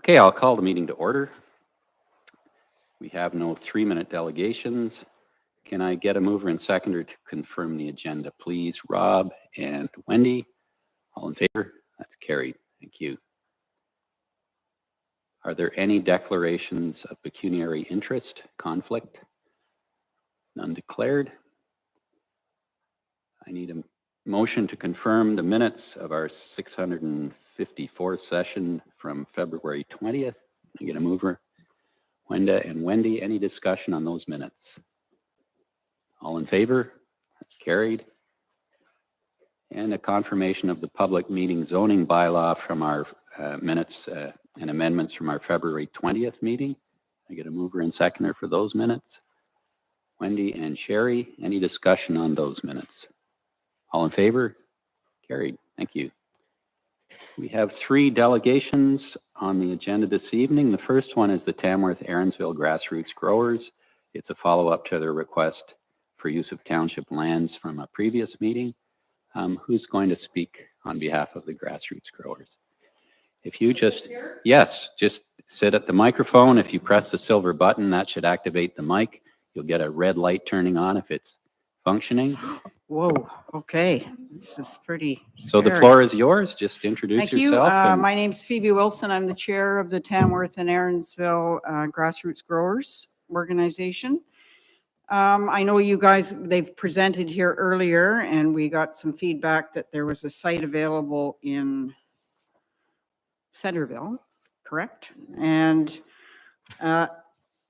Okay, I'll call the meeting to order. We have no 3-minute delegations. Can I get a mover and seconder to confirm the agenda, please? Rob and Wendy, all in favor? That's carried. Thank you. Are there any declarations of pecuniary interest, conflict? None declared. I need a motion to confirm the minutes of our 654th session from February 20th. I get a mover. Wenda and Wendy, any discussion on those minutes? All in favor? That's carried. And a confirmation of the public meeting zoning bylaw from our minutes and amendments from our February 20th meeting. I get a mover and seconder for those minutes. Wendy and Sherry, any discussion on those minutes? All in favor? Carried. Thank you. We have 3 delegations on the agenda this evening. The first one is the Tamworth-Aaronsville Grassroots Growers. It's a follow-up to their request for use of township lands from a previous meeting. Who's going to speak on behalf of the Grassroots Growers? If you just, yes, just sit at the microphone. If you press the silver button, that should activate the mic. You'll get a red light turning on if it's functioning. Whoa, okay. This is pretty So scary. the floor is yours. Just introduce yourself. Thank you. My name's Phoebe Wilson. I'm the chair of the Tamworth and Aaronsville Grassroots Growers Organization. I know you guys, they've presented here earlier and we got some feedback that there was a site available in Centerville, correct? And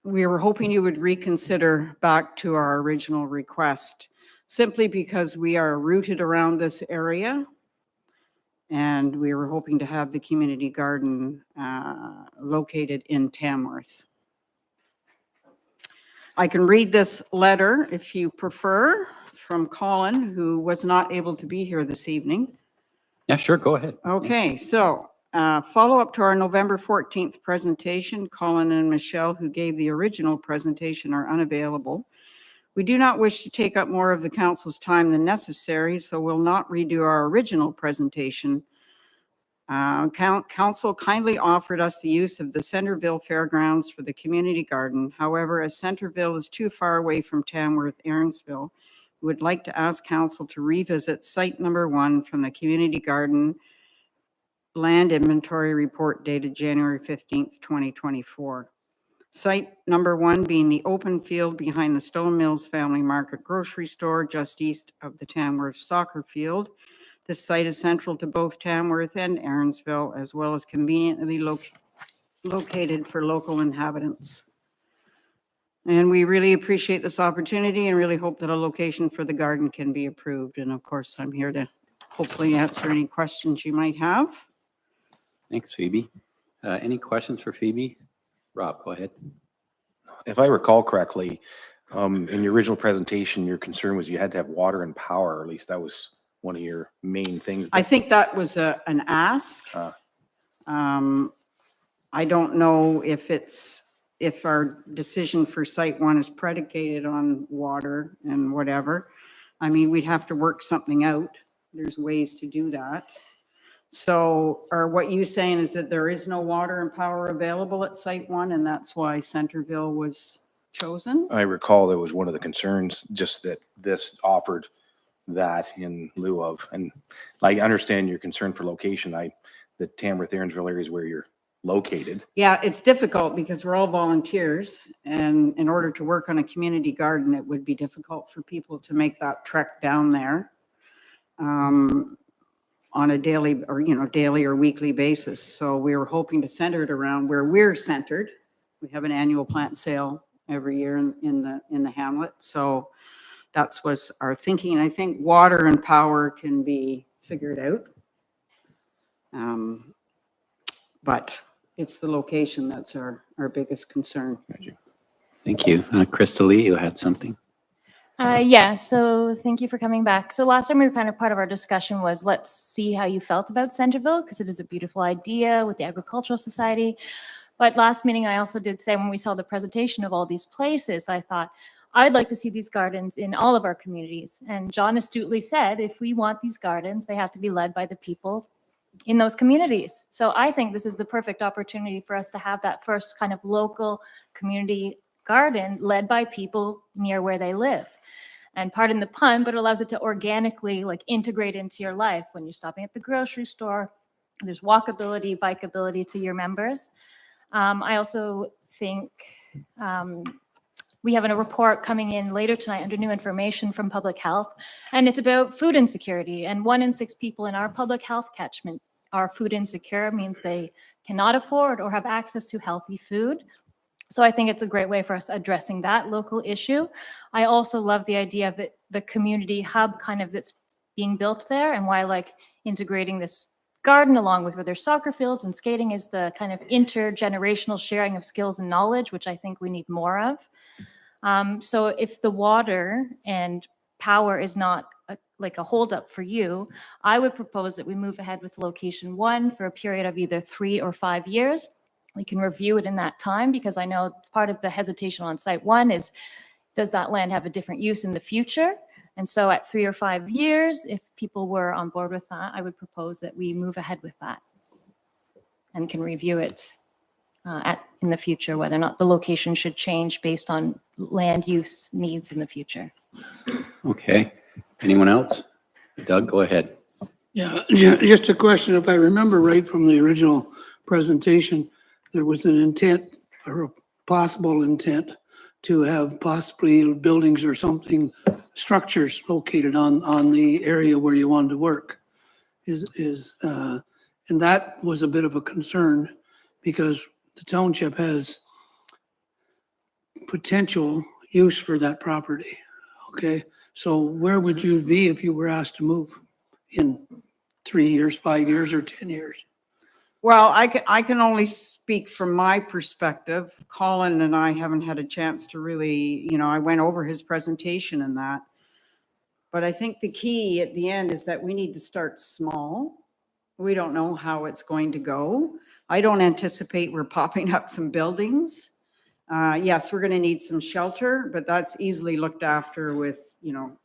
we were hoping you would reconsider back to our original request, simply because we are rooted around this area and we were hoping to have the community garden located in Tamworth. I can read this letter if you prefer from Colin, who was not able to be here this evening. Yeah, sure, go ahead. Okay, so follow up to our November 14th presentation. Colin and Michelle, who gave the original presentation, are unavailable. We do not wish to take up more of the council's time than necessary, so we'll not redo our original presentation. Council kindly offered us the use of the Centerville Fairgrounds for the community garden. However, as Centerville is too far away from Tamworth-Aaronsville, we would like to ask council to revisit site number 1 from the community garden land inventory report dated January 15th, 2024. Site number 1 being the open field behind the Stone Mills Family Market grocery store just east of the Tamworth soccer field. This site is central to both Tamworth and Aaronsville, as well as conveniently located for local inhabitants. And we really appreciate this opportunity and really hope that a location for the garden can be approved. And of course, I'm here to hopefully answer any questions you might have. Thanks, Phoebe. Any questions for Phoebe? Rob, go ahead. If I recall correctly, in your original presentation, your concern was you had to have water and power, or at least that was one of your main things. I think that was an ask. I don't know if our decision for site 1 is predicated on water and whatever. I mean, we'd have to work something out. There's ways to do that. So, are what you saying is that there is no water and power available at site 1, and that's why Centerville was chosen? I recall that was one of the concerns, just that this offered that in lieu of, and I understand your concern for location. The Tamworth-Aaronsville area is where you're located. Yeah, it's difficult because we're all volunteers, and in order to work on a community garden, it would be difficult for people to make that trek down there on a daily or weekly basis. So we were hoping to center it around where we're centered. We have an annual plant sale every year in the hamlet. So that's was our thinking. I think water and power can be figured out. But it's the location that's our biggest concern. Thank you. Krista Lee, you had something? Yeah, so thank you for coming back. So last time we were kind of part of our discussion was let's see how you felt about Centerville, because it is a beautiful idea with the Agricultural Society. But last meeting, I also did say when we saw the presentation of all these places, I thought, I'd like to see these gardens in all of our communities. And John astutely said, if we want these gardens, they have to be led by the people in those communities. So I think this is the perfect opportunity for us to have that first kind of local community garden led by people near where they live. And pardon the pun, but it allows it to organically like integrate into your life when you're stopping at the grocery store. There's walkability, bikeability to your members. I also think we have a report coming in later tonight under new information from public health, and it's about food insecurity. And 1 in 6 people in our public health catchment are food insecure, means they cannot afford or have access to healthy food. So I think it's a great way for us addressing that local issue. I also love the idea of it, the community hub kind of that's being built there, and why like integrating this garden along with where there's soccer fields and skating is the kind of intergenerational sharing of skills and knowledge, which I think we need more of. So if the water and power is not like a holdup for you, I would propose that we move ahead with location 1 for a period of either 3 or 5 years. We can review it in that time, because I know part of the hesitation on site 1 is, does that land have a different use in the future? And so at 3 or 5 years, if people were on board with that, I would propose that we move ahead with that and can review it in the future, whether or not the location should change based on land use needs in the future. Okay. Anyone else? Doug, go ahead. Yeah, just a question. If I remember right from the original presentation, there was an intent or a possible intent to have possibly buildings or something, structures located on the area where you wanted to work. And that was a bit of a concern, because the township has potential use for that property. Okay, so where would you be if you were asked to move in 3 years, 5 years, or 10 years? Well, I can only speak from my perspective. Colin and I haven't had a chance to really, I went over his presentation and that. But I think the key at the end is that we need to start small. We don't know how it's going to go. I don't anticipate we're popping up some buildings. Yes, we're going to need some shelter, but that's easily looked after with,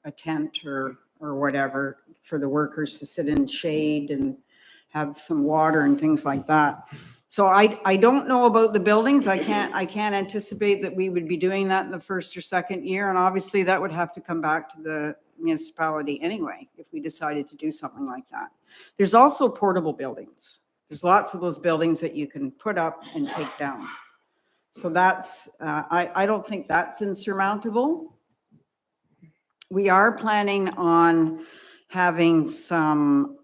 a tent or whatever for the workers to sit in shade and have some water and things like that. So I don't know about the buildings. I can't anticipate that we would be doing that in the first or second year. And obviously that would have to come back to the municipality anyway, if we decided to do something like that. There's also portable buildings. There's lots of those buildings that you can put up and take down. So that's, I don't think that's insurmountable. We are planning on having some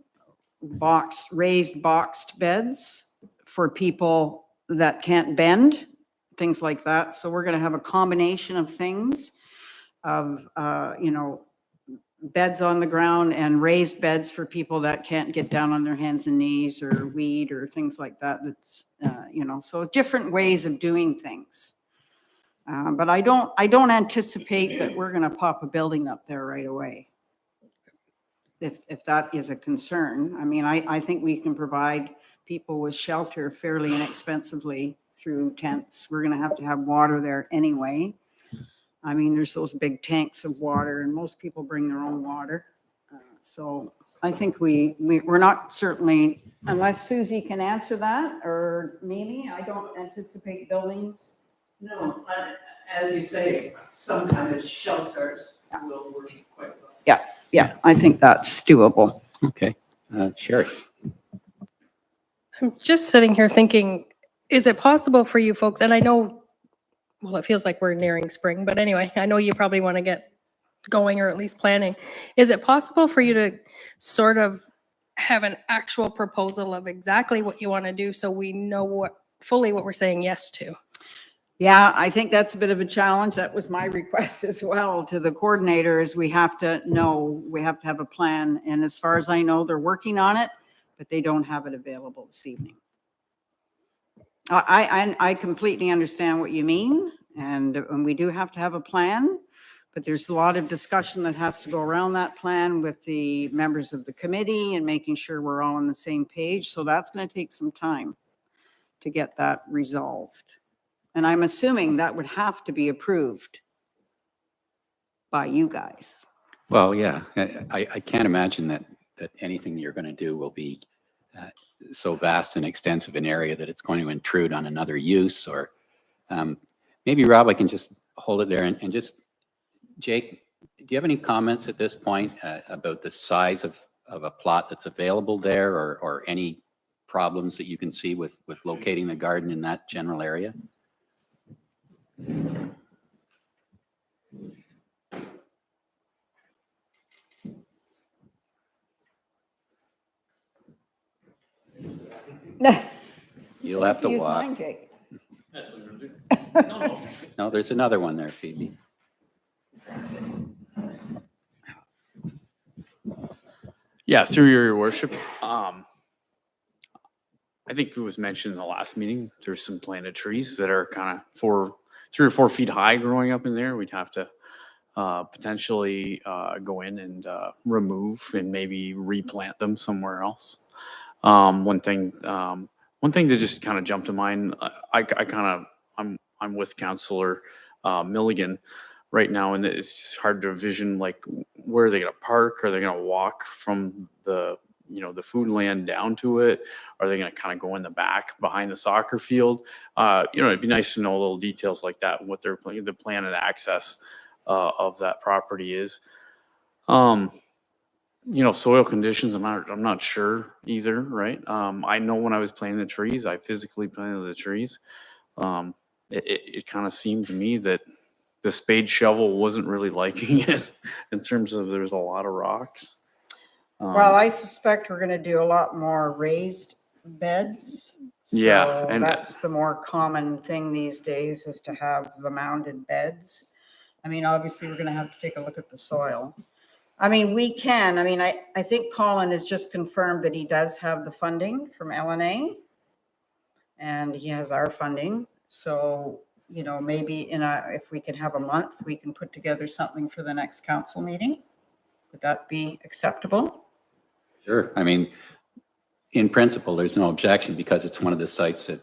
raised boxed beds for people that can't bend, things like that. So we're going to have a combination of things of, beds on the ground and raised beds for people that can't get down on their hands and knees or weed or things like that. That's, so different ways of doing things. But I don't anticipate that we're going to pop a building up there right away. If that is a concern. I mean, I think we can provide people with shelter fairly inexpensively through tents. We're going to have water there anyway. I mean, there's those big tanks of water, and most people bring their own water. So I think we're not certainly, unless Susie can answer that, or Mimi, I don't anticipate buildings. No, as you say, some kind of shelters will work quite well. Yeah, I think that's doable. Okay. Sherry. I'm just sitting here thinking, is it possible for you folks, and I know, well, it feels like we're nearing spring, but anyway, I know you probably want to get going or at least planning. Is it possible for you to sort of have an actual proposal of exactly what you want to do so we know fully what we're saying yes to? Yeah, I think that's a bit of a challenge. That was my request as well to the coordinator, is we have to have a plan. And as far as I know, they're working on it, but they don't have it available this evening. I completely understand what you mean, and we do have to have a plan, but there's a lot of discussion that has to go around that plan with the members of the committee and making sure we're all on the same page. So that's going to take some time to get that resolved. And I'm assuming that would have to be approved by you guys. Well, yeah, I can't imagine that anything you're going to do will be so vast and extensive an area that it's going to intrude on another use, or maybe Rob, I can just hold it there and just, Jake, do you have any comments at this point about the size of a plot that's available there, or any problems that you can see with locating the garden in that general area? You'll have to Use walk. mine, Jake. No, there's another one there, Phoebe. Yeah, through your worship. I think it was mentioned in the last meeting, there's some planted trees that are kind of 3 or 4 feet high growing up in there. We'd have to potentially go in and remove and maybe replant them somewhere else. One thing that just kind of jumped to mind, I'm with Councillor Milligan right now, and it's just hard to envision, like, where are they going to park? Are they going to walk from the food land down to it? Are they going to kind of go in the back behind the soccer field? It'd be nice to know little details like that, what the plan and access of that property is. Soil conditions, I'm not sure either, right? I know when I was planting the trees, I physically planted the trees. It kind of seemed to me that the spade shovel wasn't really liking it in terms of there's a lot of rocks. Well, I suspect we're going to do a lot more raised beds. Yeah, So and that's the more common thing these days, is to have the mounded beds. I mean, obviously, we're going to have to take a look at the soil. I mean, I think Colin has just confirmed that he does have the funding from LNA, and he has our funding. So, maybe if we can have a month, we can put together something for the next council meeting. Would that be acceptable? Sure. I mean, in principle, there's no objection because it's one of the sites that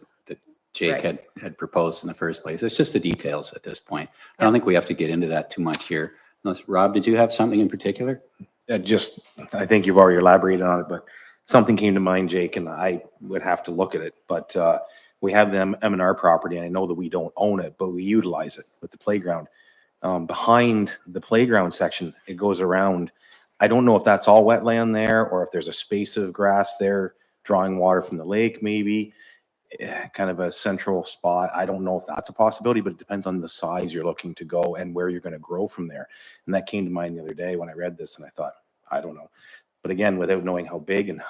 Jake Right. had proposed in the first place. It's just the details at this point. I don't think we have to get into that too much here. Unless, Rob, did you have something in particular? I think you've already elaborated on it, but something came to mind, Jake, and I would have to look at it. But we have the M&R property, and I know that we don't own it, but we utilize it with the playground. Behind the playground section, it goes around. I don't know if that's all wetland there, or if there's a space of grass there drawing water from the lake, maybe. Kind of a central spot. I don't know if that's a possibility, but it depends on the size you're looking to go and where you're going to grow from there. And that came to mind the other day when I read this, and I thought, I don't know. But again, without knowing how big and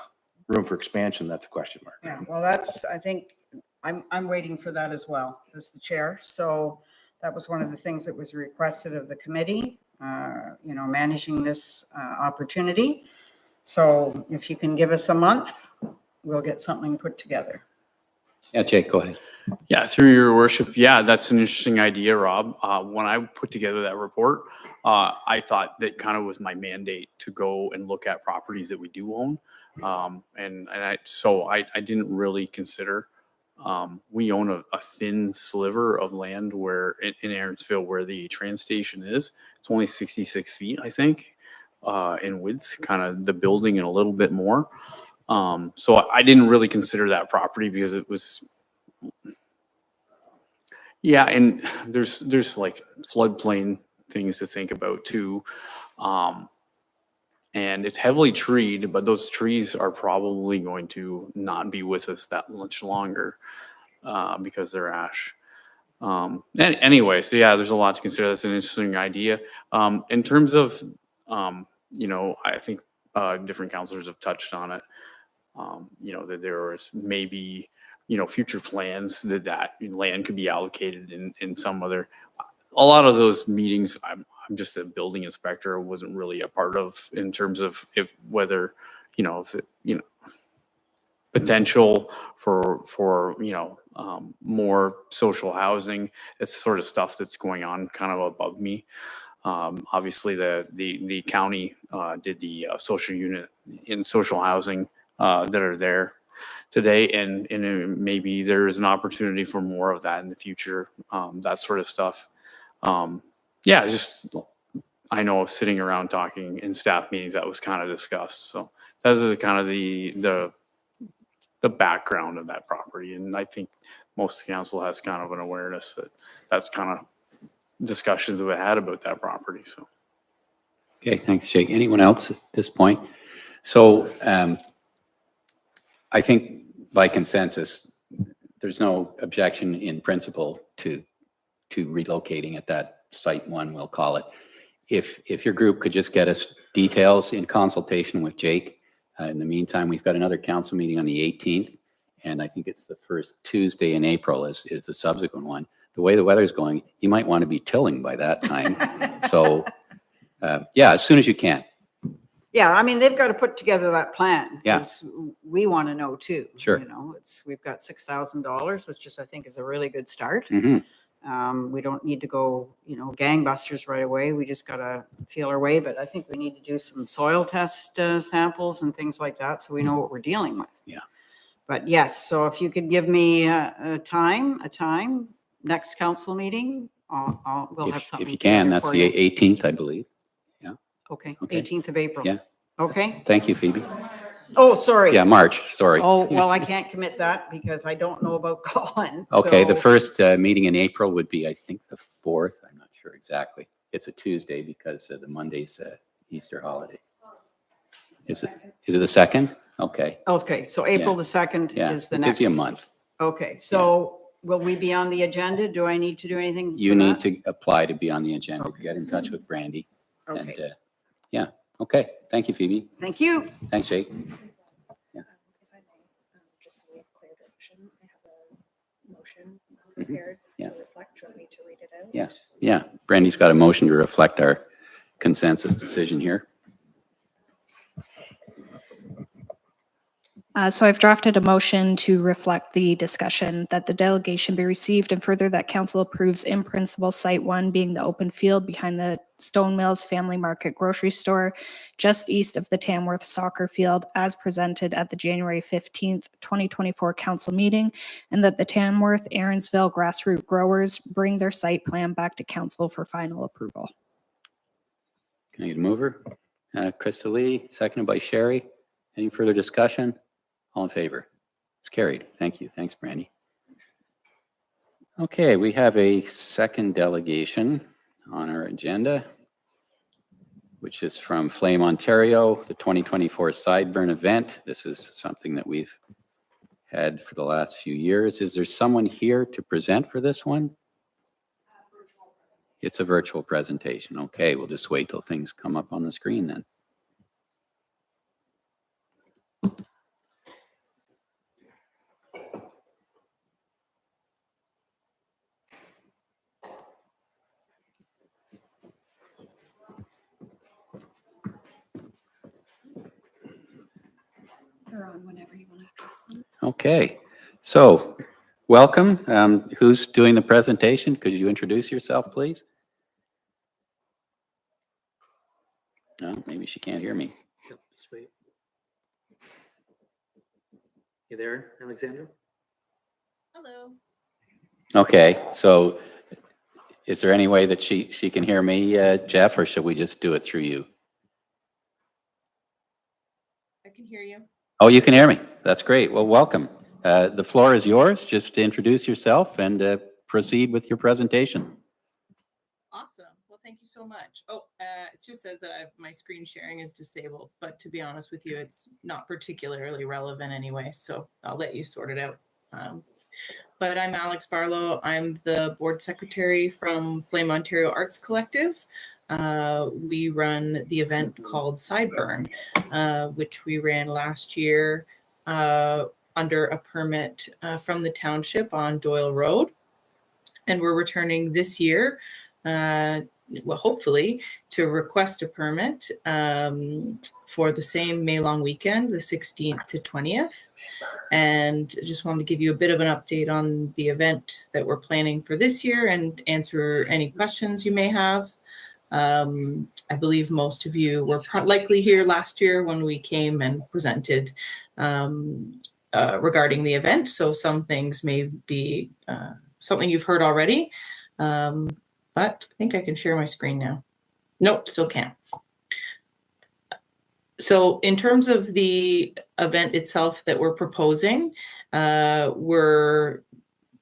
room for expansion, that's a question mark. Yeah, well, I think I'm waiting for that as well as the chair. So that was one of the things that was requested of the committee, managing this opportunity. So if you can give us a month, we'll get something put together. Yeah, Jake, go ahead. Yeah, through your worship. Yeah, that's an interesting idea, Rob. When I put together that report, I thought that kind of was my mandate to go and look at properties that we do own. So I didn't really consider, we own a thin sliver of land where in Aaronsville where the train station is. It's only 66 feet, I think, in width, kind of the building and a little bit more. So I didn't really consider that property because it was, yeah, and there's like floodplain things to think about too. And it's heavily treed, but those trees are probably going to not be with us that much longer because they're ash. Anyway, so yeah, there's a lot to consider. That's an interesting idea. In terms of, I think different councilors have touched on it. That there was maybe, future plans that land could be allocated in some other, a lot of those meetings, I'm just a building inspector. I wasn't really a part of in terms of potential for more social housing. It's sort of stuff that's going on kind of above me. Obviously the county did the social unit in social housing that are there today, and maybe there is an opportunity for more of that in the future, that sort of stuff. I know sitting around talking in staff meetings that was kind of discussed. So those are kind of the the background of that property. And I think most council has kind of an awareness that that's kind of discussions we've had about that property. So. Okay, thanks, Jake. Anyone else at this point? So I think by consensus, there's no objection in principle to relocating at that site one, we'll call it. If your group could just get us details in consultation with Jake. In the meantime, we've got another council meeting on the 18th, and I think it's the first Tuesday in April is the subsequent one. The way the weather's going, you might want to be tilling by that time. So yeah, as soon as you can. Yeah, I mean, they've got to put together that plan. Yeah. 'Cause we want to know too. Sure. You know, we've got $6,000, which I think is a really good start. Mhm. We don't need to go, gangbusters right away. We just got to feel our way. But I think we need to do some soil test samples and things like that so we know what we're dealing with. Yeah. But yes, so if you could give me a time, next council meeting, we'll have something. If you can, together that's for the you. 18th, I believe. Okay, Okay. 18th of April. Yeah. Okay. Thank you, Phoebe. Oh, sorry. Yeah, March, sorry. Oh, well, I can't commit that because I don't know about Colin. Okay, the so- first meeting in April would be, I think, the 4th. I'm not sure exactly. It's a Tuesday because the Monday's Easter holiday. Is it the 2nd? Okay. Okay, so April the 2nd Yeah, is the it next. gives you a month. Okay, so will we be on the agenda? Do I need to do anything? You for need that? to apply to be on the agenda. Get in touch with Brandy. And Okay, yeah, okay. Thank you, Phoebe. thank you. Thanks, Jake. If I may, just so we have clear direction, I have a motion prepared Yeah. to reflect. Do you want me to read it out? Yes, yeah. Brandy's got a motion to reflect our consensus decision here. So I've drafted a motion to reflect the discussion that the delegation be received and further that council approves in principle site one being the open field behind the Stone Mills Family Market grocery store just east of the Tamworth soccer field as presented at the January 15th, 2024 council meeting, and that the Tamworth Aaronsville grassroots growers bring their site plan back to council for final approval. Can I get a mover? Krista Lee, seconded by Sherry. Any further discussion? All in favor? It's carried. Thank you. Thanks, Brandy. Okay, we have a second delegation on our agenda, which is from Flame Ontario, the 2024 Sideburn event. This is something that we've had for the last few years. Is there someone here to present for this one? It's a virtual presentation. Okay, we'll just wait till things come up on the screen then. They're on whenever you want to address them. Okay, so welcome. Who's doing the presentation? Could you introduce yourself, please? No, maybe she can't hear me. Yep, just wait. You there, Alexandra? Hello. Okay, so is there any way that she can hear me, Jeff, or should we just do it through you? I can hear you. Oh, you can hear me. That's great. Well, welcome. The floor is yours. Just to introduce yourself and proceed with your presentation. Awesome. Well, thank you so much. Oh, it just says that my screen sharing is disabled, but to be honest with you, it's not particularly relevant anyway, so I'll let you sort it out. But I'm Alex Barlow. I'm the board secretary from Flame Ontario Arts Collective. We run the event called Sideburn, which we ran last year under a permit from the township on Doyle Road. And we're returning this year, well, hopefully, to request a permit for the same May long weekend, the 16th to 20th. And I just wanted to give you a bit of an update on the event that we're planning for this year and answer any questions you may have. I believe most of you were likely here last year when we came and presented regarding the event. So some things may be something you've heard already, but I think I can share my screen now. Nope, still can't. So in terms of the event itself that we're proposing. We're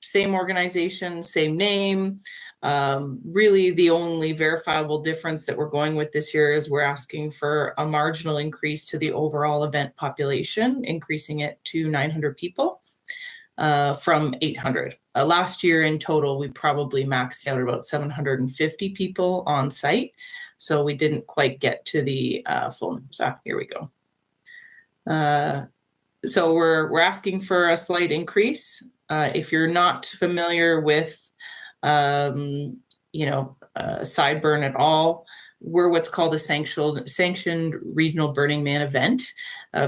same organization, same name. Really, the only verifiable difference that we're going with this year is we're asking for a marginal increase to the overall event population, increasing it to 900 people from 800. Last year in total, we probably maxed out about 750 people on site. So we didn't quite get to the full numbers. Here we go. So we're asking for a slight increase. If you're not familiar with, Sideburn at all, we're what's called a sanctioned regional Burning Man event.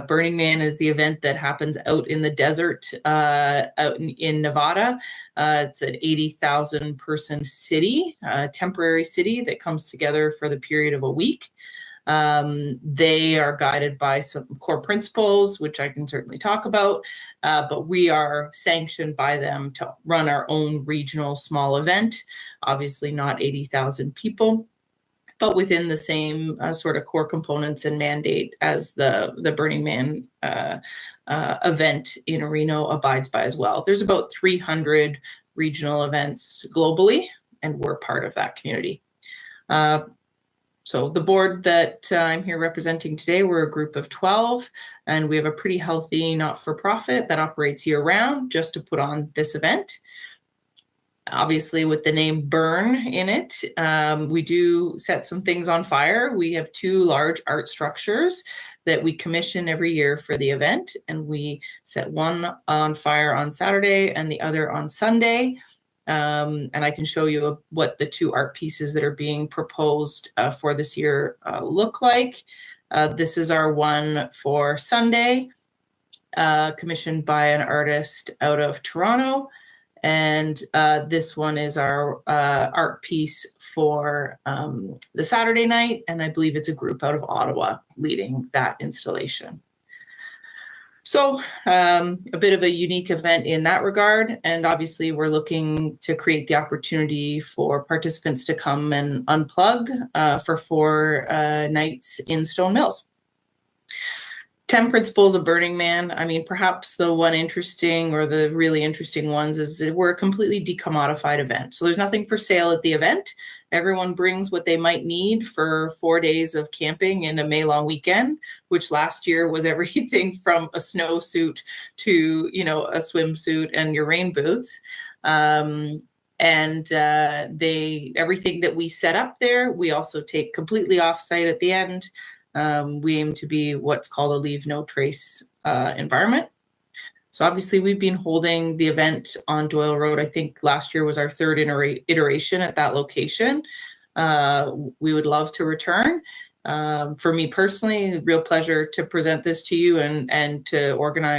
Burning Man is the event that happens out in the desert out in Nevada. It's an 80,000 person city, temporary city that comes together for the period of a week. They are guided by some core principles, which I can certainly talk about, but we are sanctioned by them to run our own regional small event, obviously not 80,000 people, but within the same sort of core components and mandate as the Burning Man event in Reno abides by as well. There's about 300 regional events globally, and we're part of that community. So the board that I'm here representing today, we're a group of 12, and we have a pretty healthy not-for-profit that operates year-round just to put on this event. Obviously, with the name Burn in it, we do set some things on fire. We have 2 large art structures that we commission every year for the event, and we set one on fire on Saturday and the other on Sunday. And I can show you what the 2 art pieces that are being proposed for this year look like. This is our one for Sunday, commissioned by an artist out of Toronto. And this one is our art piece for the Saturday night. And I believe it's a group out of Ottawa leading that installation. So a bit of a unique event in that regard. And obviously we're looking to create the opportunity for participants to come and unplug for 4 nights in Stone Mills. 10 principles of Burning Man. I mean, perhaps the one interesting or the really interesting ones is that we're a completely decommodified event. So there's nothing for sale at the event. Everyone brings what they might need for 4 days of camping in a May long weekend, which last year was everything from a snowsuit to, a swimsuit and your rain boots. Everything that we set up there, we also take completely off site at the end. We aim to be what's called a leave no trace environment. So obviously we've been holding the event on Doyle Road. I think last year was our 3rd iteration at that location. We would love to return. For me personally, a real pleasure to present this to you and to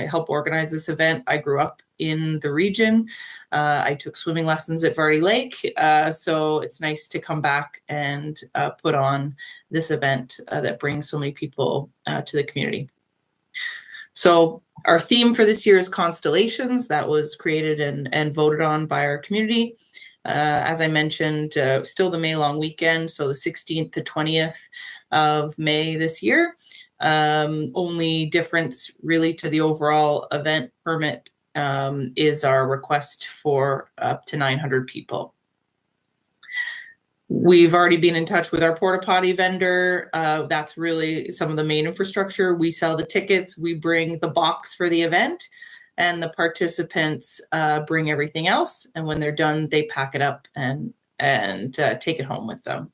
help organize this event. I grew up in the region. I took swimming lessons at Vardy Lake. So it's nice to come back and put on this event that brings so many people to the community. So our theme for this year is Constellations. That was created and voted on by our community. As I mentioned, still the May long weekend, so the 16th to 20th of May this year. Only difference really to the overall event permit is our request for up to 900 people. We've already been in touch with our porta potty vendor. That's really some of the main infrastructure. We sell the tickets, we bring the box for the event, and the participants bring everything else. And when they're done, they pack it up and take it home with them.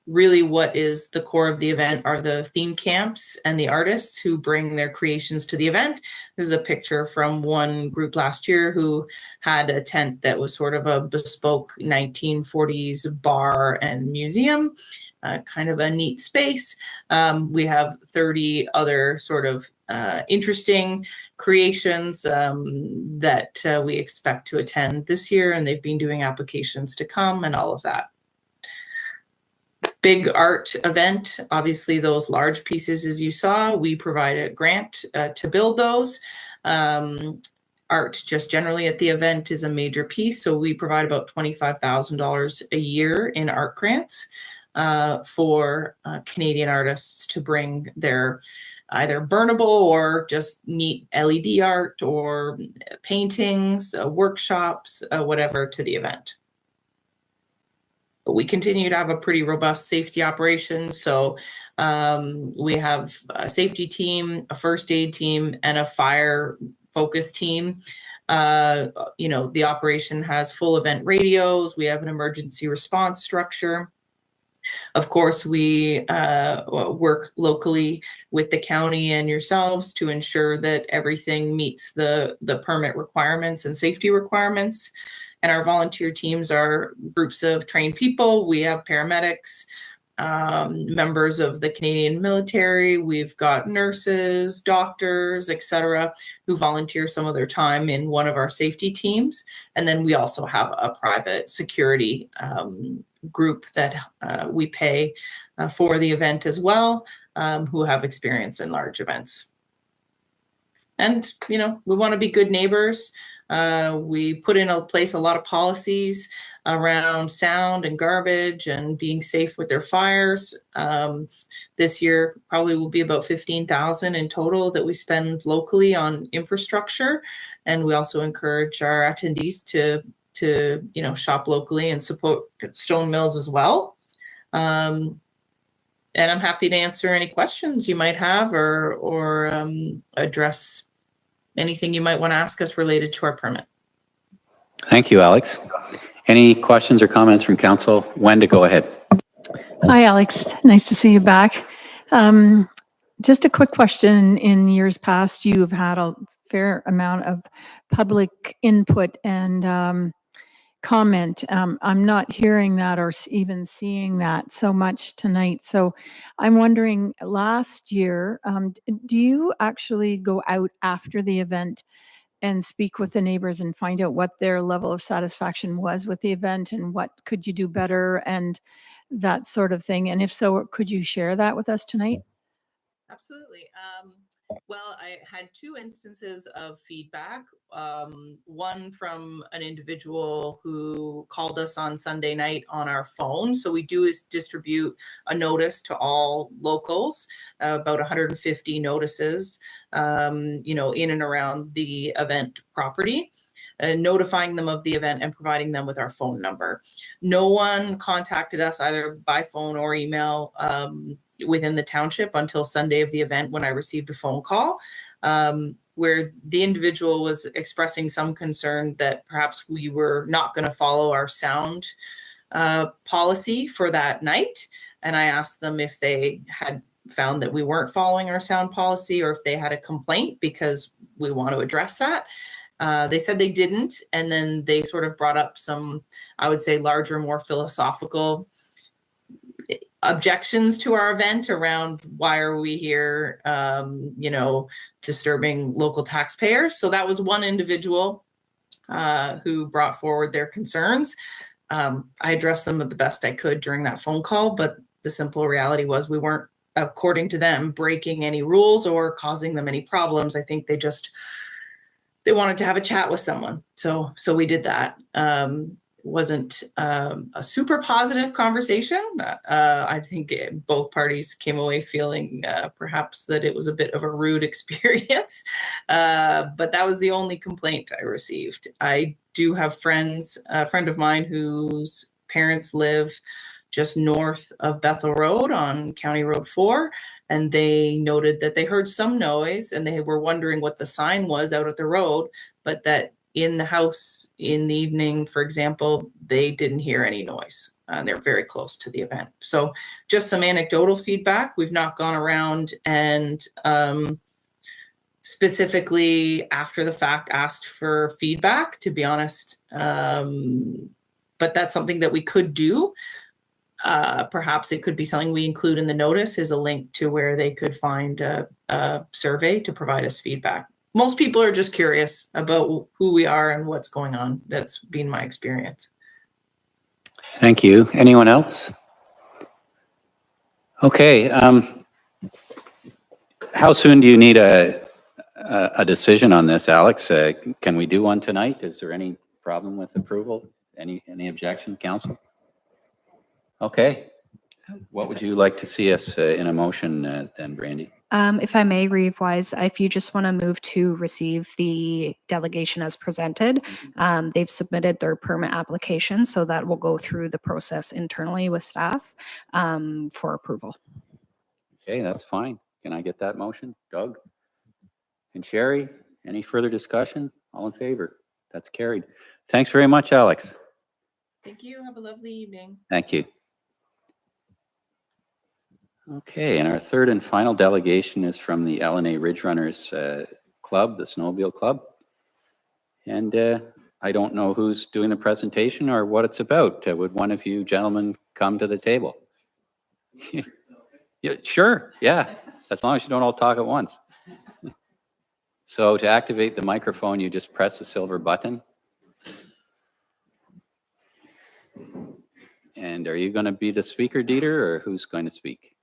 Really what is the core of the event are the theme camps and the artists who bring their creations to the event. This is a picture from one group last year who had a tent that was sort of a bespoke 1940s bar and museum, kind of a neat space. We have 30 other sort of interesting creations that we expect to attend this year, and they've been doing applications to come and all of that. Big art event, obviously those large pieces as you saw, we provide a grant to build those. Art just generally at the event is a major piece, so we provide about $25,000 a year in art grants. for Canadian artists to bring their either burnable or just neat LED art or paintings, workshops, whatever to the event. But we continue to have a pretty robust safety operation. So we have a safety team, a first aid team, and a fire focus team. You know, the operation has full event radios. We have an emergency response structure. Of course, we work locally with the county and yourselves to ensure that everything meets the permit requirements and safety requirements. And our volunteer teams are groups of trained people. We have paramedics, members of the Canadian military. We've got nurses, doctors, etc., who volunteer some of their time in one of our safety teams. And then we also have a private security group that we pay for the event as well, who have experience in large events. And, you know, we want to be good neighbors. We put in place a lot of policies around sound and garbage and being safe with their fires. This year probably will be about $15,000 in total that we spend locally on infrastructure. And we also encourage our attendees to you know, shop locally and support Stone Mills as well. And I'm happy to answer any questions you might have or address anything you might want to ask us related to our permit. Thank you, Alex. Any questions or comments from council? Wenda, go ahead. Hi, Alex. Nice to see you back. Just a quick question. In years past, you've had a fair amount of public input and comment. I'm not hearing that or even seeing that so much tonight. So I'm wondering, last year, do you actually go out after the event and speak with the neighbors and find out what their level of satisfaction was with the event and what could you do better and that sort of thing? And if so, could you share that with us tonight? Absolutely. Well, I had two instances of feedback. One from an individual who called us on Sunday night on our phone. So we do distribute a notice to all locals, about 150 notices, you know, in and around the event property. Notifying them of the event and providing them with our phone number. No one contacted us either by phone or email within the township until Sunday of the event, when I received a phone call where the individual was expressing some concern that perhaps we were not going to follow our sound policy for that night. And I asked them if they had found that we weren't following our sound policy or if they had a complaint, because we want to address that. They said they didn't. And then they sort of brought up some, I would say, larger, more philosophical objections to our event around why are we here, you know, disturbing local taxpayers. So that was one individual who brought forward their concerns. I addressed them the best I could during that phone call, but the simple reality was we weren't, according to them, breaking any rules or causing them any problems. I think they wanted to have a chat with someone. So we did that. Wasn't a super positive conversation. I think both parties came away feeling perhaps that it was a bit of a rude experience, but that was the only complaint I received. I do have friends, a friend of mine whose parents live just north of Bethel Road on County Road 4, and they noted that they heard some noise and they were wondering what the sign was out at the road, but that in the house in the evening, for example, they didn't hear any noise. They're very close to the event. So just some anecdotal feedback. We've not gone around and specifically after the fact asked for feedback, to be honest. But that's something that we could do. Perhaps it could be something we include in the notice, is a link to where they could find a survey to provide us feedback. Most people are just curious about who we are and what's going on. That's been my experience. Thank you. Anyone else? Okay. How soon do you need a decision on this, Alex? Can we do one tonight? Is there any problem with approval? Any objection, council? Okay. What would you like to see us in a motion then, Brandy? If I may, Reeve Wise, if you just want to move to receive the delegation as presented, they've submitted their permit application, so that will go through the process internally with staff for approval. Okay, that's fine. Can I get that motion? Doug? And Sherry, any further discussion? All in favor? That's carried. Thanks very much, Alex. Thank you. Have a lovely evening. Thank you. Okay, and our third and final delegation is from the LNA Ridge Runners Club, the Snowmobile Club. And I don't know who's doing the presentation or what it's about. Would one of you gentlemen come to the table? Yeah, sure, yeah, as long as you don't all talk at once. So to activate the microphone, you just press the silver button. And are you going to be the speaker, Dieter, or who's going to speak?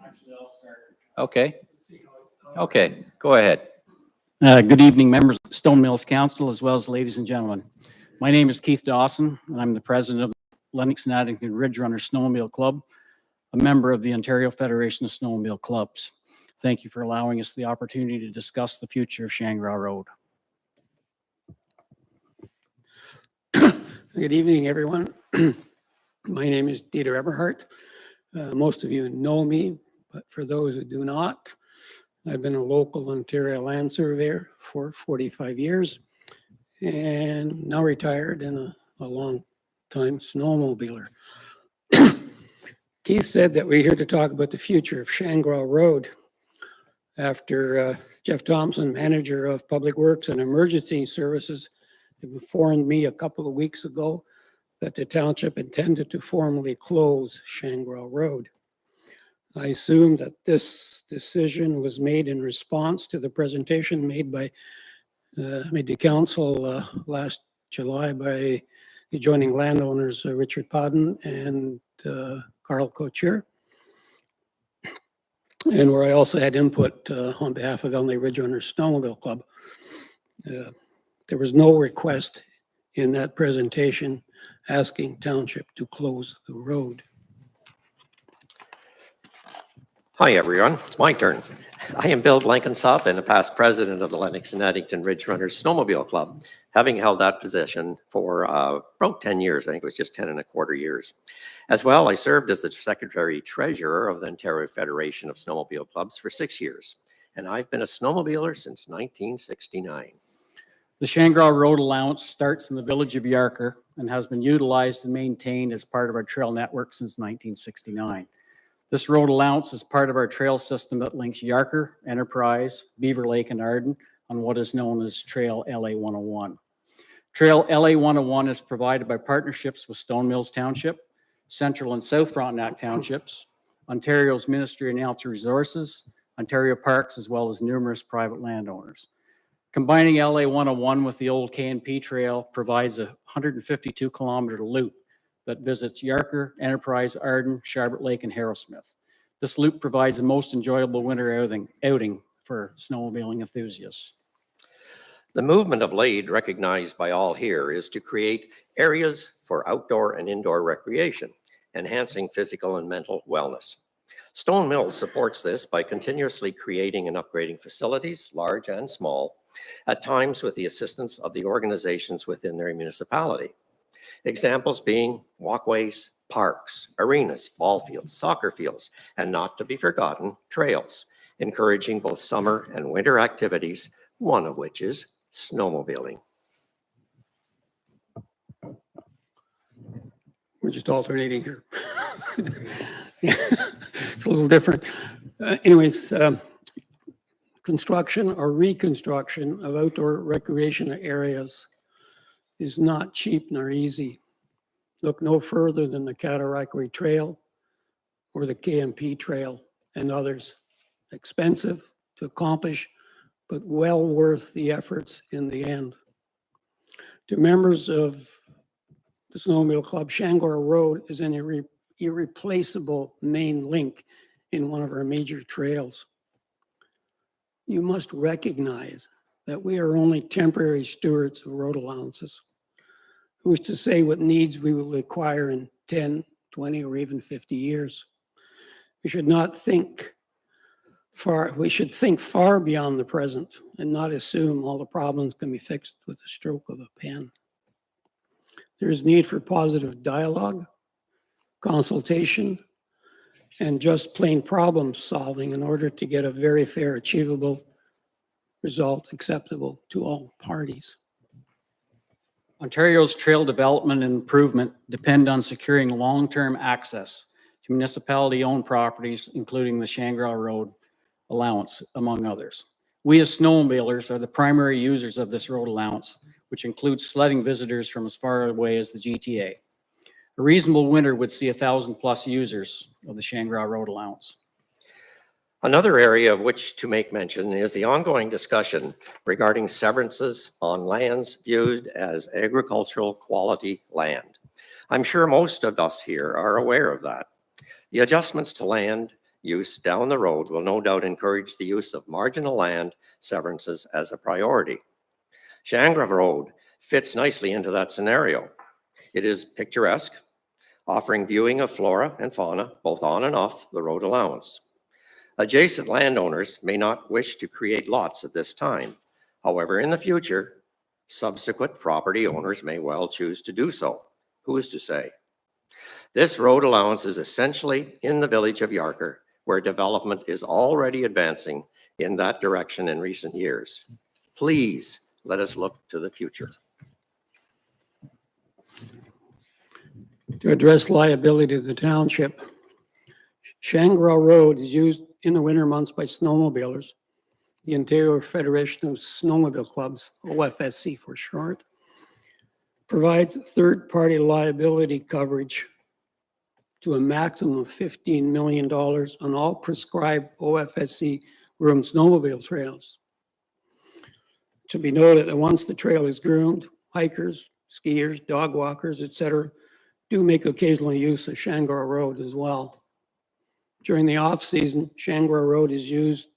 Actually, I'll start. Okay. Okay, go ahead. Good evening, members of Stone Mills Council, as well as ladies and gentlemen. My name is Keith Dawson, and I'm the president of Lennox and Addington Ridge Runner Snowmobile Club, a member of the Ontario Federation of Snowmobile Clubs. Thank you for allowing us the opportunity to discuss the future of Shangri-La Road. Good evening, everyone. My name is Dieter Eberhardt. Most of you know me, but for those who do not, I've been a local Ontario land surveyor for 45 years and now retired and a long time snowmobiler. Keith said that we're here to talk about the future of Shangri-La Road. After Jeff Thompson, manager of Public Works and Emergency Services, informed me a couple of weeks ago that the township intended to formally close Shangri-La Road. I assume that this decision was made in response to the presentation made by the council last July by the adjoining landowners Richard Podden and Carl Couture, and where I also had input on behalf of LNA Ridge Runners Snowmobile Club. There was no request in that presentation asking township to close the road. Hi, everyone. It's my turn. I am Bill Blenkinsop and a past president of the Lennox and Addington Ridge Runners Snowmobile Club, having held that position for about 10 years. I think it was just 10 and a quarter years. As well, I served as the secretary treasurer of the Ontario Federation of Snowmobile Clubs for 6 years. And I've been a snowmobiler since 1969. The Shangri-La Road allowance starts in the village of Yarker and has been utilized and maintained as part of our trail network since 1969. This road allowance is part of our trail system that links Yarker, Enterprise, Beaver Lake, and Arden on what is known as Trail LA 101. Trail LA 101 is provided by partnerships with Stone Mills Township, Central and South Frontenac Townships, Ontario's Ministry of Natural Resources, Ontario Parks, as well as numerous private landowners. Combining LA 101 with the old KNP Trail provides a 152-kilometer loop that visits Yarker, Enterprise, Arden, Sharbert Lake, and Harrowsmith. This loop provides the most enjoyable winter outing for snowmobiling enthusiasts. The movement of LAID, recognized by all here, is to create areas for outdoor and indoor recreation, enhancing physical and mental wellness. Stone Mills supports this by continuously creating and upgrading facilities, large and small, at times with the assistance of the organizations within their municipality. Examples being walkways, parks, arenas, ball fields, soccer fields, and not to be forgotten, trails, encouraging both summer and winter activities, one of which is snowmobiling. We're just alternating here. It's a little different. Anyways, construction or reconstruction of outdoor recreation areas is not cheap nor easy. Look no further than the Cataraqui Trail or the KMP Trail and others. Expensive to accomplish, but well worth the efforts in the end. To members of the Snowmobile Club, Shangri-La Road is an irreplaceable main link in one of our major trails. You must recognize that we are only temporary stewards of road allowances. Who is to say what needs we will acquire in 10, 20, or even 50 years. We should not think far, we should think far beyond the present and not assume all the problems can be fixed with the stroke of a pen. There is need for positive dialogue, consultation, and just plain problem solving in order to get a very fair, achievable result acceptable to all parties. Ontario's trail development and improvement depend on securing long-term access to municipality-owned properties, including the Shangri-La Road allowance, among others. We as snowmobilers are the primary users of this road allowance, which includes sledding visitors from as far away as the GTA. A reasonable winter would see 1,000+ users of the Shangri-La Road allowance. Another area of which to make mention is the ongoing discussion regarding severances on lands viewed as agricultural quality land. I'm sure most of us here are aware of that. The adjustments to land use down the road will no doubt encourage the use of marginal land severances as a priority. Shangri-La Road fits nicely into that scenario. It is picturesque, offering viewing of flora and fauna both on and off the road allowance. Adjacent landowners may not wish to create lots at this time. However, in the future, subsequent property owners may well choose to do so. Who is to say? This road allowance is essentially in the village of Yarker, where development is already advancing in that direction in recent years. Please let us look to the future. To address liability of the township, Shangri-La Road is used in the winter months by snowmobilers. The Ontario Federation of Snowmobile Clubs, OFSC for short, provides third-party liability coverage to a maximum of $15 million on all prescribed OFSC groomed snowmobile trails. To be noted that once the trail is groomed, hikers, skiers, dog walkers, etc., do make occasional use of Shangri-La Road as well. During the off-season, Shangri-La Road is used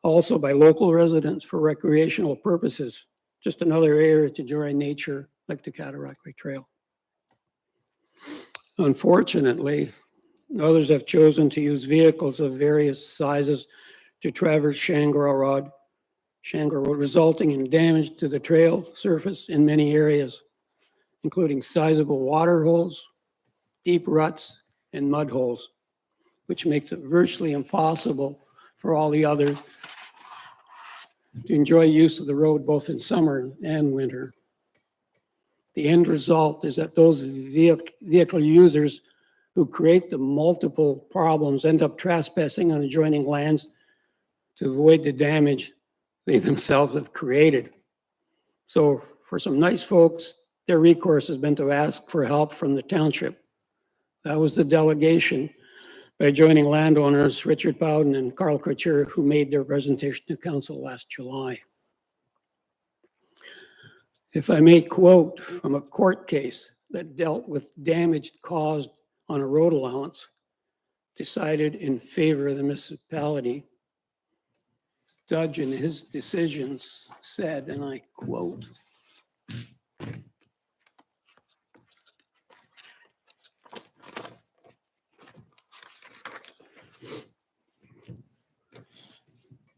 also by local residents for recreational purposes, just another area to enjoy nature like the Cataraqui Trail. Unfortunately, others have chosen to use vehicles of various sizes to traverse Shangri-La Road, resulting in damage to the trail surface in many areas, including sizable water holes, deep ruts, and mud holes, which makes it virtually impossible for all the others to enjoy use of the road both in summer and winter. The end result is that those vehicle users who create the multiple problems end up trespassing on adjoining lands to avoid the damage they themselves have created. So for some nice folks, their recourse has been to ask for help from the township. That was the delegation by adjoining landowners, Richard Bowden and Carl Couture, who made their presentation to council last July. If I may quote from a court case that dealt with damage caused on a road allowance, decided in favor of the municipality, judge in his decisions said, and I quote,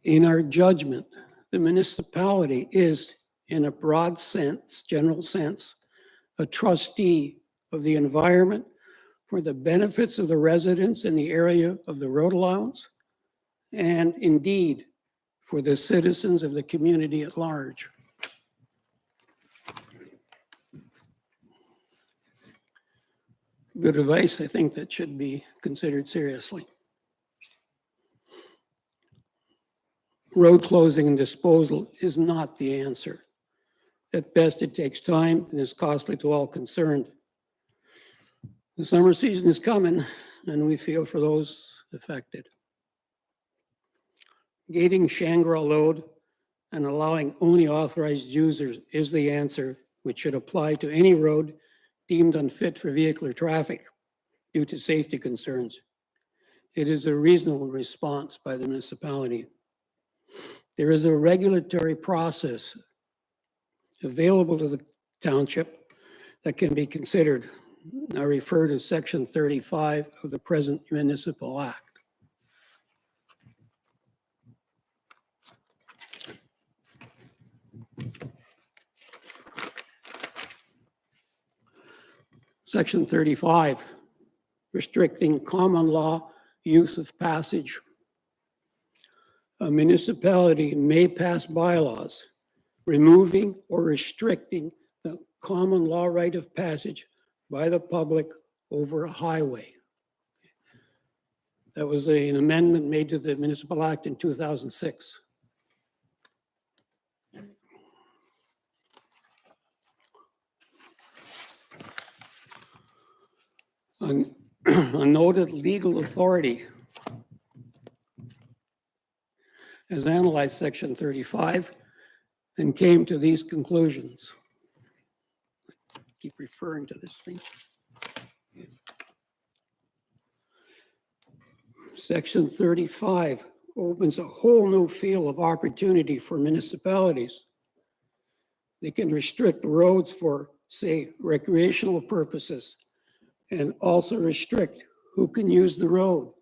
"In our judgment, the municipality is, in a broad sense, general sense, a trustee of the environment for the benefits of the residents in the area of the road allowance, and indeed for the citizens of the community at large." Good advice, I think, that should be considered seriously. Road closing and disposal is not the answer. At best, it takes time and is costly to all concerned. The summer season is coming, and we feel for those affected. Gating Shangri-La Road and allowing only authorized users is the answer, which should apply to any road deemed unfit for vehicular traffic due to safety concerns. It is a reasonable response by the municipality. There is a regulatory process available to the township that can be considered. I refer to Section 35 of the present municipal act. Section 35, restricting common law use of passage. A municipality may pass bylaws removing or restricting the common law right of passage by the public over a highway. That was an amendment made to the Municipal Act in 2006. A noted legal authority has analyzed Section 35 and came to these conclusions. I keep referring to this thing. Section 35 opens a whole new field of opportunity for municipalities. They can restrict roads for, say, recreational purposes, and also restrict who can use the road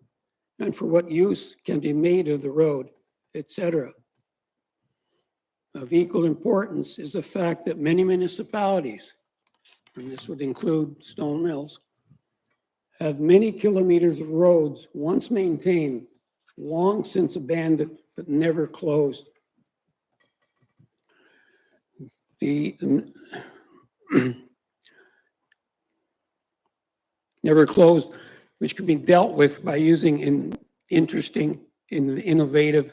and for what use can be made of the road, etc. Of equal importance is the fact that many municipalities, and this would include Stone Mills, have many kilometers of roads once maintained, long since abandoned, but never closed. Never closed, which can be dealt with by using interesting innovations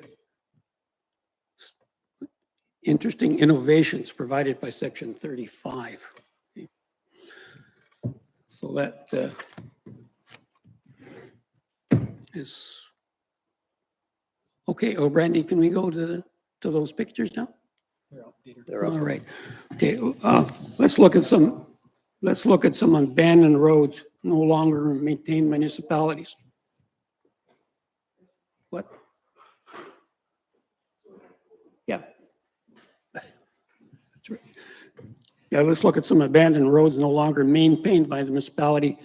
provided by Section 35. So that is okay. Oh, Brandy, can we go to those pictures now? They're up. All right. Okay. Let's look at some abandoned roads no longer maintained municipalities. What? Yeah. That's right. Yeah, let's look at some abandoned roads no longer maintained by the municipality,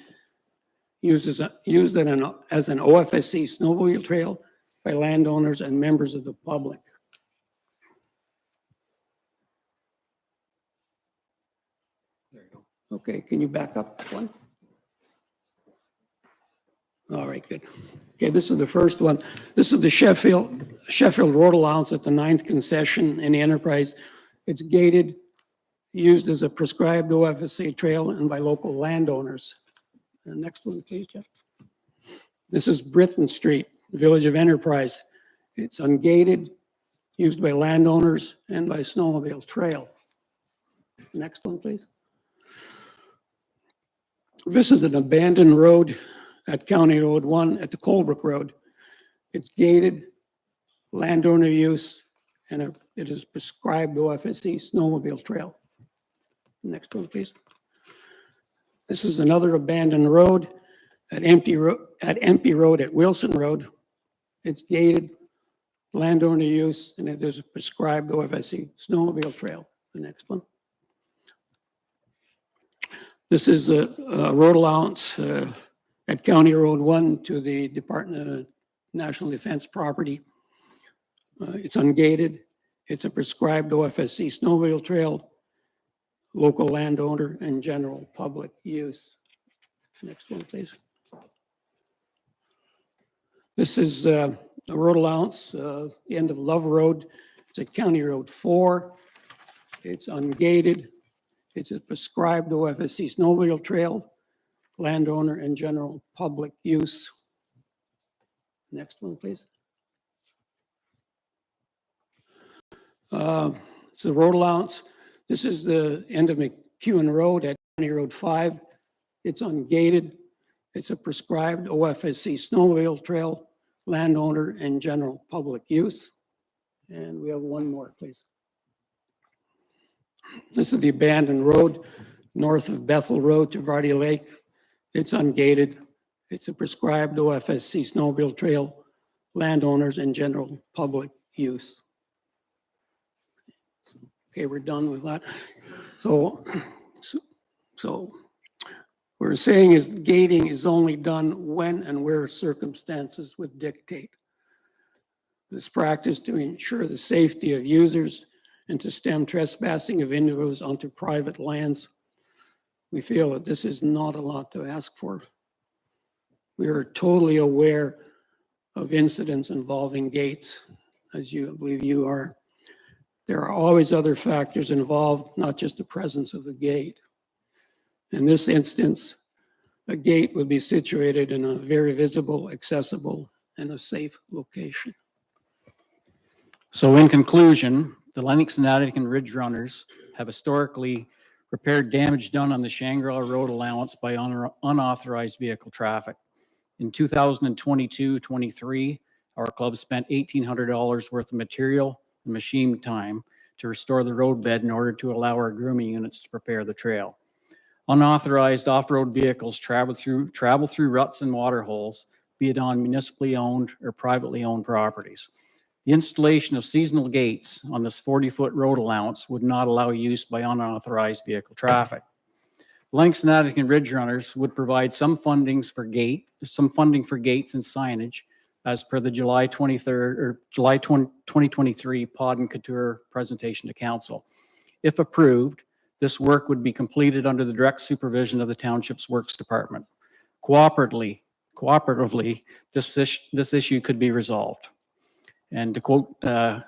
used as an OFSC snowmobile trail by landowners and members of the public. There you go. Okay, can you back up one? All right, good. Okay, this is the first one. This is the Sheffield Road Allowance at the 9th concession in the Enterprise. It's gated, used as a prescribed OFSC trail and by local landowners. The next one, please, Jeff. This is Britton Street, Village of Enterprise. It's ungated, used by landowners and by snowmobile trail. Next one, please. This is an abandoned road at County Road 1 at the Colebrook Road. It's gated, landowner use, and it is prescribed OFSC snowmobile trail. Next one, please. This is another abandoned road at Empty Road at Wilson Road. It's gated, landowner use, and it is a prescribed OFSC snowmobile trail. The next one. This is a road allowance at County Road 1 to the Department of National Defense property. It's ungated. It's a prescribed OFSC snowmobile trail, local landowner and general public use. Next one, please. This is a road allowance, the end of Love Road. It's at County Road 4. It's ungated. It's a prescribed OFSC snowmobile trail, landowner and general public use. Next one, please. It's the road allowance. This is the end of McEwen Road at County Road 5. It's ungated. It's a prescribed OFSC snowmobile trail, landowner and general public use. And we have one more, please. This is the abandoned road north of Bethel Road to Vardy Lake. It's ungated. It's a prescribed OFSC snowmobile trail, landowners and general public use. Okay, we're done with that. So What we're saying is gating is only done when and where circumstances would dictate. This practice to ensure the safety of users and to stem trespassing of individuals onto private lands. We feel that this is not a lot to ask for. We are totally aware of incidents involving gates, as I believe you are. There are always other factors involved, not just the presence of a gate. In this instance, a gate would be situated in a very visible, accessible, and a safe location. So in conclusion, the Lennox and Addington Ridge Runners have historically repaired damage done on the Shangri-La Road allowance by unauthorized vehicle traffic. In 2022-23, our club spent $1,800 worth of material and machine time to restore the roadbed in order to allow our grooming units to prepare the trail. Unauthorized off-road vehicles travel through ruts and water holes, be it on municipally owned or privately owned properties. The installation of seasonal gates on this 40-foot road allowance would not allow use by unauthorized vehicle traffic. Lennox and Addington Ridge Runners would provide some funding for gates and signage as per the July 2023 Pod and Couture presentation to council. If approved, this work would be completed under the direct supervision of the Township's Works Department. Cooperatively, this issue could be resolved. And to quote a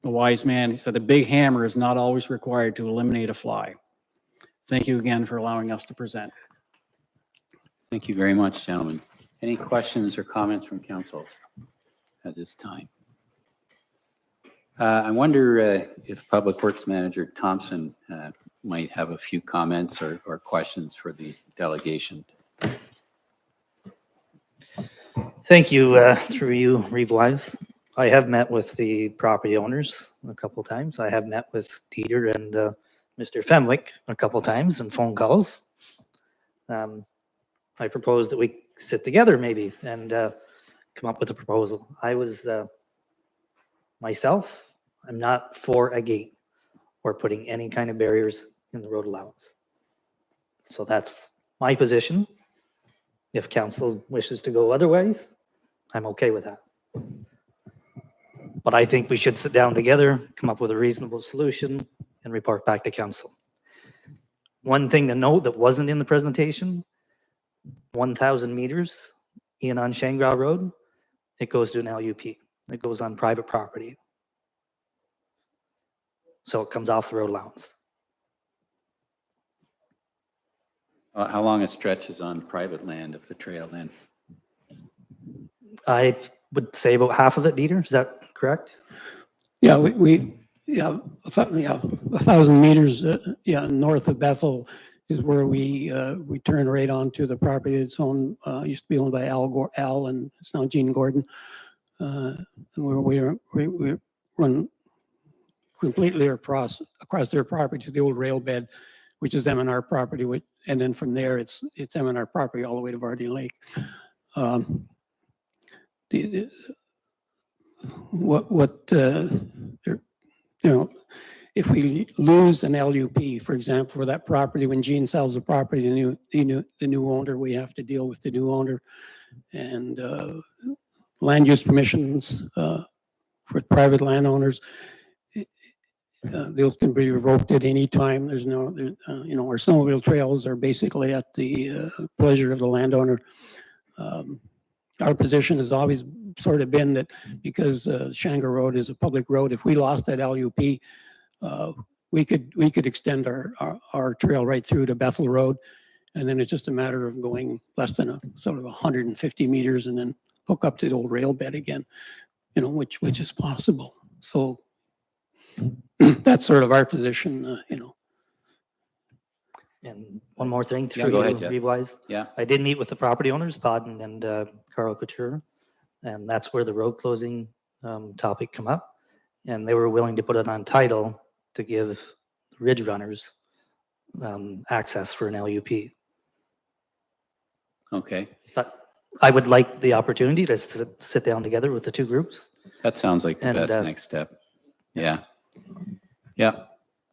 wise man, he said, "A big hammer is not always required to eliminate a fly." Thank you again for allowing us to present. Thank you very much, gentlemen. Any questions or comments from council at this time? I wonder if Public Works Manager Thompson might have a few comments or questions for the delegation. Thank you, through you, Reeve-Wise. I have met with the property owners a couple times. I have met with Dieter and Mr. Fenwick a couple times in phone calls. I propose that we sit together maybe and come up with a proposal. I was, myself, I'm not for a gate or putting any kind of barriers in the road allowance. So that's my position. If council wishes to go otherwise, I'm okay with that. But I think we should sit down together, come up with a reasonable solution, and report back to council. One thing to note that wasn't in the presentation, 1,000 meters in on Shangri-La Road, it goes to an LUP. It goes on private property. So it comes off the road allowance. How long a stretch is on private land of the trail then? I would say about half of it, Dieter, is that correct? Yeah, yeah, 1,000 meters, yeah, north of Bethel is where we turn right onto the property. It's owned, used to be owned by Al, and it's now Gene Gordon. And we run completely across their property to the old rail bed, which is M&R property, and then from there it's M&R property all the way to Vardy Lake. You know, if we lose an LUP, for example, for that property, when Gene sells the property, the new owner, we have to deal with the new owner, and land use permissions for private landowners. Those can be revoked at any time. There's no, you know, our snowmobile trails are basically at the pleasure of the landowner. Our position has always sort of been that because Shangri Road is a public road, if we lost that LUP, we could extend our trail right through to Bethel Road, and then it's just a matter of going less than a sort of 150 meters and then hook up to the old rail bed again, you know, which is possible. So that's sort of our position, you know. And one more thing, Yeah, go ahead, you, Jeff. Reeve-Wise. Yeah. I did meet with the property owners, Podden and Carl Couture, and that's where the road closing topic come up. And they were willing to put it on title to give ridge runners access for an LUP. Okay. But I would like the opportunity to sit down together with the two groups. That sounds like the And, best next step. Yeah. Yeah.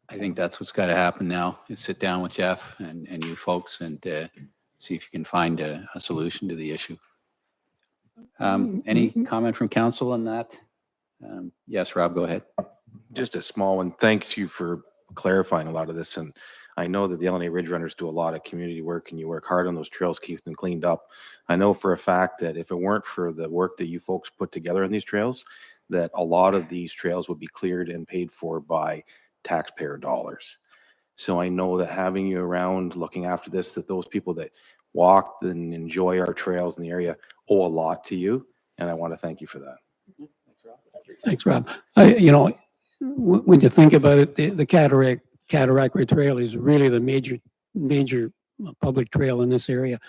I think that's what's got to happen now is sit down with Jeff and you folks and see if you can find a solution to the issue. Any comment from council on that? Yes, Rob, go ahead. Just a small one. Thanks you for clarifying a lot of this. And I know that the LNA Ridge Runners do a lot of community work and you work hard on those trails, keep them cleaned up. I know for a fact that if it weren't for the work that you folks put together on these trails, that a lot of these trails would be cleared and paid for by taxpayer dollars. So I know that having you around looking after this, that those people that walk and enjoy our trails in the area owe a lot to you. And I want to thank you for that. Thanks, Rob. You know, when you think about it, the Cataract Trail is really the major public trail in this area.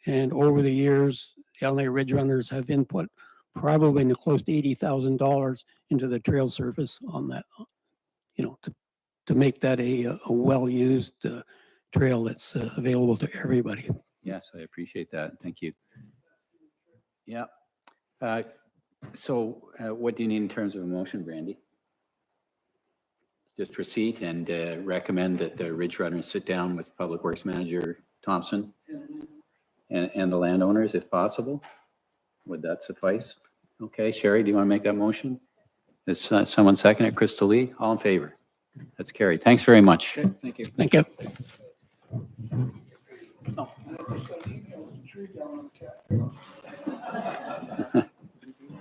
And over the years, LNA Ridge Runners have input probably close to $80,000 into the trail surface on that, you know, to make that a well-used trail that's available to everybody. Yes, I appreciate that. Thank you. Yeah. So what do you need in terms of a motion, Brandy? Just receipt and recommend that the Ridge Runners sit down with Public Works Manager Thompson and the landowners if possible. Would that suffice? Okay, Sherry, do you want to make that motion? Is someone second it? Crystal Lee, all in favor? That's carried. Thanks very much. Okay, thank you. Thank you.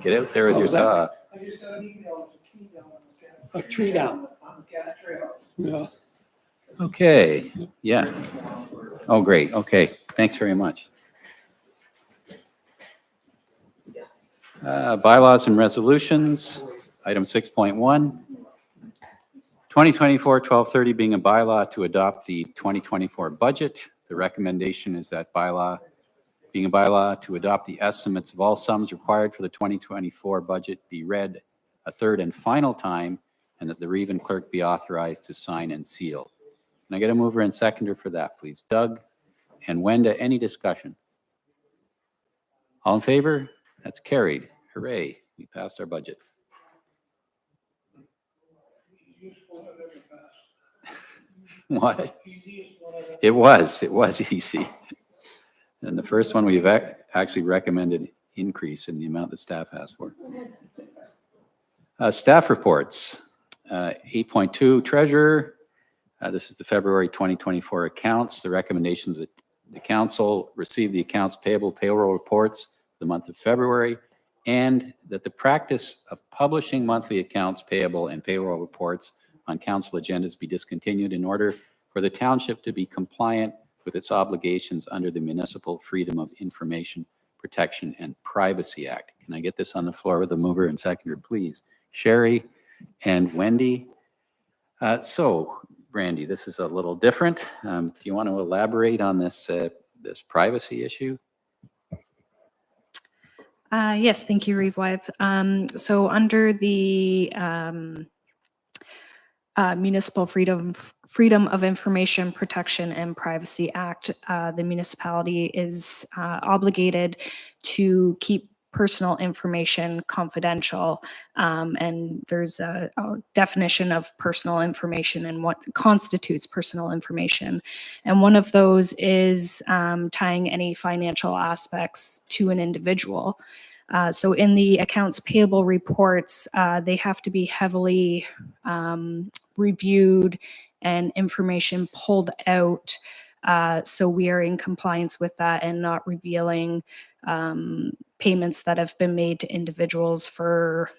Get out there with your saw. A tree down. Yeah. Okay, yeah. Oh, great. Okay, thanks very much. Bylaws and resolutions, item 6.1. 2024-1230 being a bylaw to adopt the 2024 budget. The recommendation is that being a bylaw to adopt the estimates of all sums required for the 2024 budget be read a third and final time, and that the Reeve and clerk be authorized to sign and seal. Can I get a mover and seconder for that, please? Doug and Wenda, any discussion? All in favor? That's carried. Hooray, we passed our budget. What? It was easy. And the first one we've actually recommended increase in the amount that staff asked for. Staff reports, 8.2 treasurer. This is the February 2024 accounts. The recommendations that the council receive the accounts payable payroll reports for the month of February, and that the practice of publishing monthly accounts payable and payroll reports on council agendas be discontinued in order for the township to be compliant with its obligations under the Municipal Freedom of Information Protection and Privacy Act. Can I get this on the floor with a mover and seconder, please? Sherry and Wendy. So, Brandy, this is a little different. Do you want to elaborate on this this privacy issue? Yes, thank you, Reeve Wife. So under the Municipal Freedom of Information Protection and Privacy Act, the municipality is obligated to keep personal information confidential, and there's a definition of personal information and what constitutes personal information. And one of those is tying any financial aspects to an individual. So in the accounts payable reports, they have to be heavily reviewed and information pulled out. So we are in compliance with that and not revealing payments that have been made to individuals for,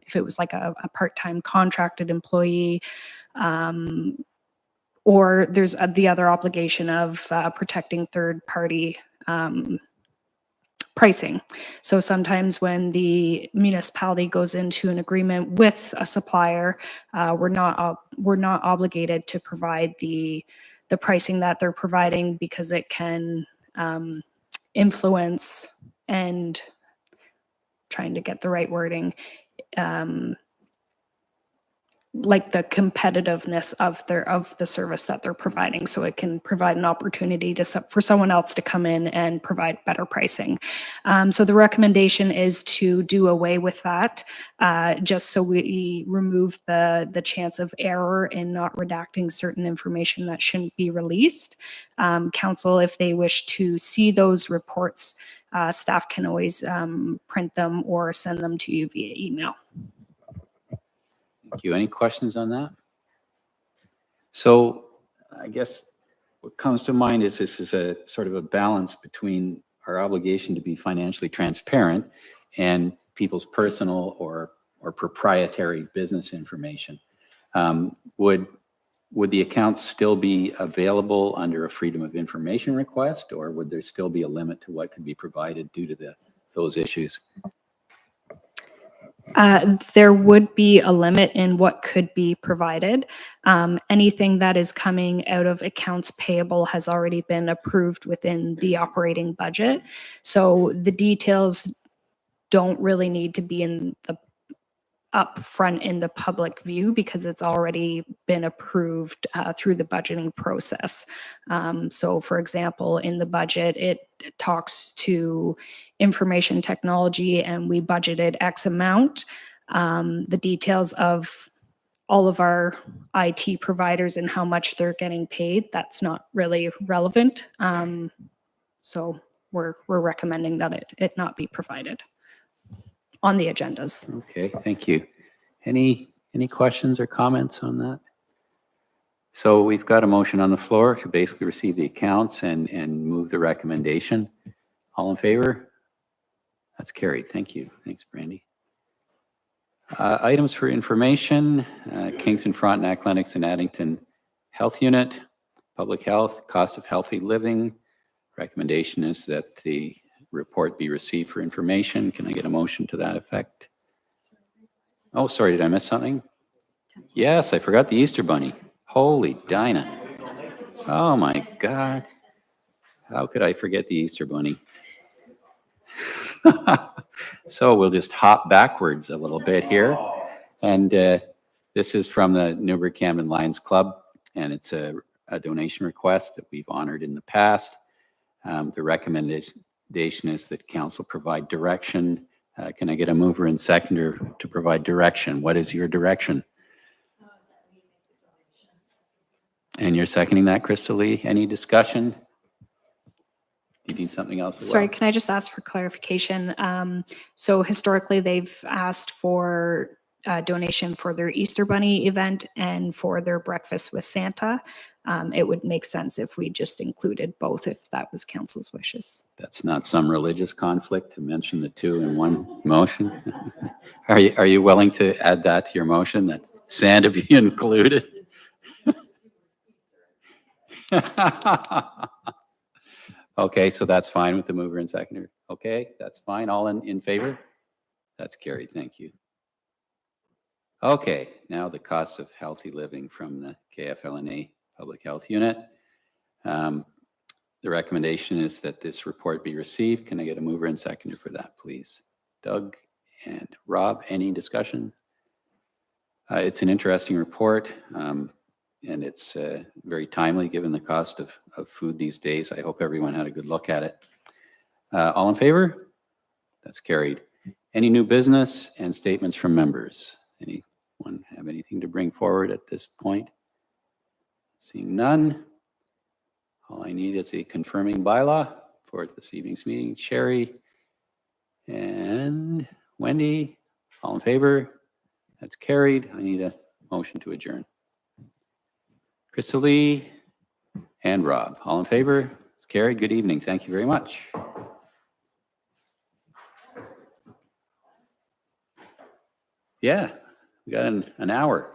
if it was like a part-time contracted employee, or there's the other obligation of protecting third-party pricing. So sometimes when the municipality goes into an agreement with a supplier, we're not obligated to provide the pricing that they're providing, because it can influence, and trying to get the right wording, like the competitiveness of the service that they're providing, so it can provide an opportunity for someone else to come in and provide better pricing. So the recommendation is to do away with that, just so we remove the chance of error in not redacting certain information that shouldn't be released. Council, if they wish to see those reports, staff can always print them or send them to you via email. Thank you. Any questions on that? So I guess what comes to mind is this is a sort of a balance between our obligation to be financially transparent and people's personal or proprietary business information. Would the accounts still be available under a freedom of information request, or would there still be a limit to what could be provided due to those issues? There would be a limit in what could be provided. Anything that is coming out of accounts payable has already been approved within the operating budget. So the details don't really need to be in the upfront in the public view because it's already been approved through the budgeting process. So for example, in the budget, it talks to information technology and we budgeted X amount. The details of all of our IT providers and how much they're getting paid, that's not really relevant. So we're recommending that it not be provided on the agendas. Okay, thank you. Any questions or comments on that? So we've got a motion on the floor to basically receive the accounts and move the recommendation. All in favor? That's carried. Thank you. Thanks, Brandy. Items for information, Kingston, Frontenac Clinics and Addington Health Unit, Public Health, Cost of Healthy Living. Recommendation is that the report be received for information. Can I get a motion to that effect? Oh, sorry, did I miss something? Yes, I forgot the Easter Bunny. Holy Dinah. Oh my God. How could I forget the Easter Bunny? So we'll just hop backwards a little bit here. And this is from the Newburgh Camden Lions Club, and it's a donation request that we've honored in the past. The recommendation is that council provide direction. Can I get a mover and seconder to provide direction? What is your direction? And you're seconding that, Crystal Lee. Any discussion? You need something else as well? Sorry, can I just ask for clarification? So historically, they've asked for a donation for their Easter Bunny event and for their breakfast with Santa. It would make sense if we just included both if that was council's wishes. That's not some religious conflict to mention the two in one motion. Are you willing to add that to your motion, that Santa be included? Okay, so that's fine with the mover and seconder. Okay, that's fine. All in favor? That's carried. Thank you. Okay, now the cost of healthy living from the KFLNA Public Health Unit. The recommendation is that this report be received. Can I get a mover and seconder for that, please? Doug and Rob, any discussion? It's an interesting report, and it's very timely given the cost of food these days. I hope everyone had a good look at it. All in favor? That's carried. Any new business and statements from members? Anyone have anything to bring forward at this point? Seeing none. All I need is a confirming bylaw for this evening's meeting. Sherry and Wendy, all in favor? That's carried. I need a motion to adjourn. Crystal Lee and Rob, all in favor? It's carried. Good evening. Thank you very much. Yeah, we got an hour.